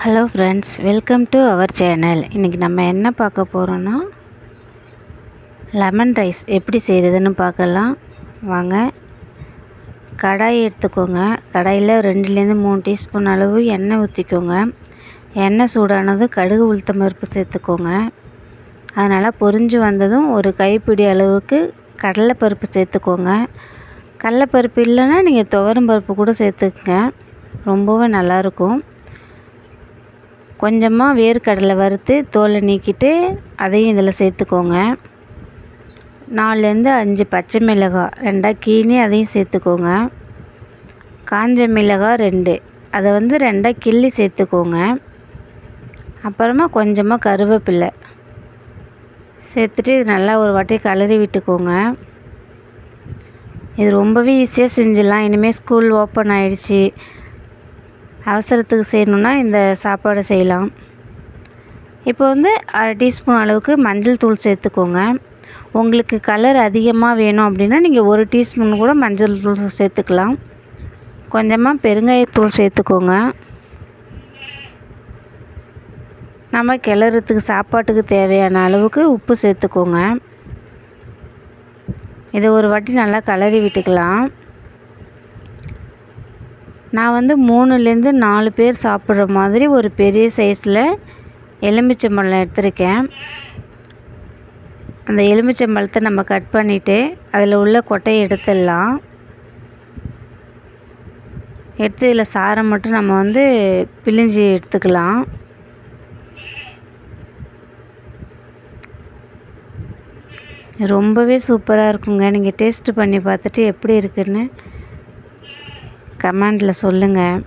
Hello friends, welcome to our channel. இன்றைக்கி நம்ம என்ன பார்க்க போகிறோன்னா லெமன் ரைஸ் எப்படி செய்கிறதுன்னு பார்க்கலாம் வாங்க. கடாய் எடுத்துக்கோங்க. கடாயில் 2-3 டீஸ்பூன் அளவு எண்ணெய் ஊற்றிக்கோங்க. எண்ணெய் சூடானது கடுகு உளுத்தம் பருப்பு சேர்த்துக்கோங்க. அதனால் பொரிஞ்சு வந்ததும் ஒரு கைப்பிடி அளவுக்கு கடலைப்பருப்பு சேர்த்துக்கோங்க. கடலைப்பருப்பு இல்லைன்னா நீங்கள் துவரம் பருப்பு கூட சேர்த்துக்கங்க, ரொம்பவே நல்லாயிருக்கும். கொஞ்சமாக வேர்க்கடலை வறுத்து தோலை நீக்கிட்டு அதையும் இதில் சேர்த்துக்கோங்க. 4-5 பச்சை மிளகாய் 2 கீனி அதையும் சேர்த்துக்கோங்க. காஞ்ச மிளகாய் 2 அதை 2 கிள்ளி சேர்த்துக்கோங்க. அப்புறமா கொஞ்சமாக கருவேப்பிலை சேர்த்துட்டு இது நல்லா ஒரு வாட்டி கிளறி விட்டுக்கோங்க. இது ரொம்பவே ஈஸியாக செஞ்சிடலாம். இனிமேல் ஸ்கூல் ஓப்பன் ஆகிடுச்சி, அவசரத்துக்கு செய்யணுன்னா இந்த சாப்பாடு செய்யலாம். இப்போ 1/2 டீஸ்பூன் அளவுக்கு மஞ்சள் தூள் சேர்த்துக்கோங்க. உங்களுக்கு கலர் அதிகமாக வேணும் அப்படின்னா நீங்கள் 1 டீஸ்பூன் கூட மஞ்சள் தூள் சேர்த்துக்கலாம். கொஞ்சமாக பெருங்காயத்தூள் சேர்த்துக்கோங்க. நம்ம கிளறதுக்கு சாப்பாட்டுக்கு தேவையான அளவுக்கு உப்பு சேர்த்துக்கோங்க. இதை ஒரு வாட்டி நல்லா கிளறி விட்டுக்கலாம். நான் 3-4 பேர் சாப்பிட்ற மாதிரி ஒரு பெரிய சைஸில் எலுமிச்சம்பழம் எடுத்திருக்கேன். அந்த எலுமிச்சம்பழத்தை நம்ம கட் பண்ணிவிட்டு அதில் உள்ள கொட்டையை எடுத்துடலாம். எடுத்து இதில் சாறை மட்டும் நம்ம பிழிஞ்சு எடுத்துக்கலாம். ரொம்பவே சூப்பராக இருக்குங்க. நீங்கள் டேஸ்ட்டு பண்ணி பார்த்துட்டு எப்படி இருக்குன்னு கமெண்டில் சொல்லுங்கள்.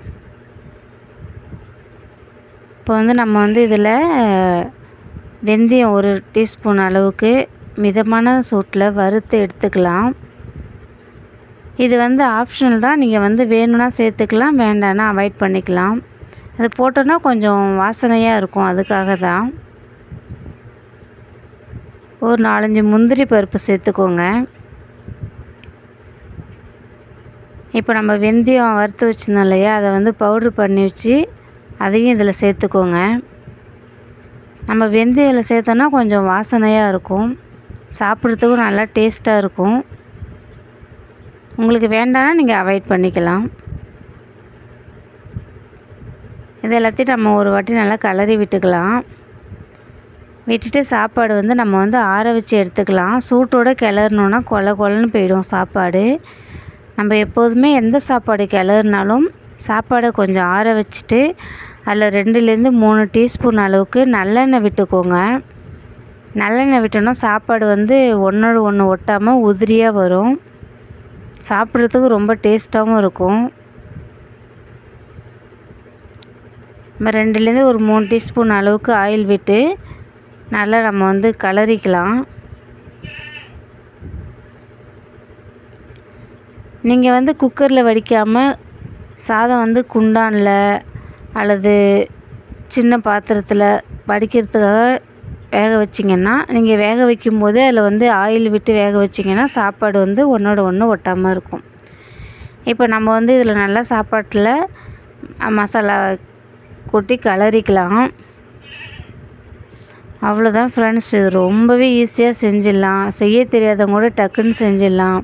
இப்போ நம்ம இதில் வெந்தயம் 1 டீஸ்பூன் அளவுக்கு மிதமான சூட்டில் வறுத்து எடுத்துக்கலாம். இது ஆப்ஷனல் தான். நீங்கள் வேணும்னா சேர்த்துக்கலாம், வேண்டான்னா அவாய்ட் பண்ணிக்கலாம். அது போட்டோன்னா கொஞ்சம் வாசனையாக இருக்கும், அதுக்காக தான். ஒரு 4-5 முந்திரி பருப்பு சேர்த்துக்கோங்க. இப்போ நம்ம வெந்தயம் வறுத்து வச்சுருந்தோம் இல்லையா, அதை பவுட்ரு பண்ணி வச்சு அதையும் இதில் சேர்த்துக்கோங்க. நம்ம வெந்தயம் இதில் சேர்த்தோன்னா கொஞ்சம் வாசனையாக இருக்கும், சாப்பிட்றதுக்கும் நல்லா டேஸ்ட்டாக இருக்கும். உங்களுக்கு வேண்டாம்னா நீங்கள் அவாய்ட் பண்ணிக்கலாம். இது எல்லாத்தையும் நம்ம ஒரு வாட்டி நல்லா கிளறி விட்டுக்கலாம். விட்டுட்டு சாப்பாடு நம்ம ஆற வச்சு எடுத்துக்கலாம். சூட்டோடு கிளறணுன்னா கொல கொலன்னு போயிடும் சாப்பாடு. நம்ம எப்போதுமே எந்த சாப்பாடு கிளறினாலும் சாப்பாடை கொஞ்சம் ஆற வச்சுட்டு அதில் 2-3 டீஸ்பூன் அளவுக்கு நல்லெண்ணெய் விட்டுக்கோங்க. நல்லெண்ணெய் விட்டோன்னா சாப்பாடு ஒன்றோடு ஒன்று ஒட்டாமல் உதிரியாக வரும், சாப்பிட்றதுக்கு ரொம்ப டேஸ்ட்டாகவும் இருக்கும். நம்ம 2-3 டீஸ்பூன் அளவுக்கு ஆயில் விட்டு நல்லா நம்ம கிளறிக்கலாம். நீங்கள் குக்கரில் வடிக்காமல் சாதம் குண்டானில் அல்லது சின்ன பாத்திரத்தில் வடிக்கிறதுக்காக வேக வச்சிங்கன்னா, நீங்கள் வேக வைக்கும்போதே அதில் ஆயில் விட்டு வேக வச்சிங்கன்னா சாப்பாடு ஒன்றோட ஒன்று ஒட்டாமல் இருக்கும். இப்போ நம்ம இதில் நல்லா சாப்பாட்டில் மசாலா கொட்டி கிளறிக்கலாம். அவ்வளோதான் ஃப்ரெண்ட்ஸ். இது ரொம்பவே ஈஸியாக செஞ்சிடலாம். செய்ய தெரியாதவங்க கூட டக்குன்னு செஞ்சிடலாம்.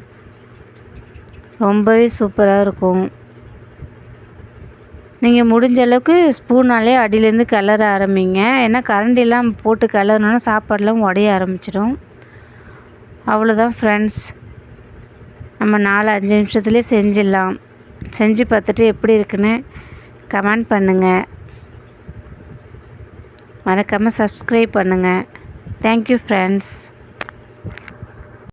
ரொம்பவே சூப்பராக இருக்கும். நீங்கள் முடிஞ்ச அளவுக்கு ஸ்பூனாலே அடியிலேருந்து கிளற ஆரம்பிங்க. ஏன்னா கரண்டிலாம் போட்டு கிளறணுன்னா சாப்பாடெலாம் உடைய ஆரம்பிச்சிடும். அவ்வளோதான் ஃப்ரெண்ட்ஸ். நம்ம 4-5 நிமிஷத்துலேயே செஞ்சிடலாம். செஞ்சு பார்த்துட்டு எப்படி இருக்குன்னு கமெண்ட் பண்ணுங்கள். மறக்காமல் சப்ஸ்கிரைப் பண்ணுங்கள். Thank you friends.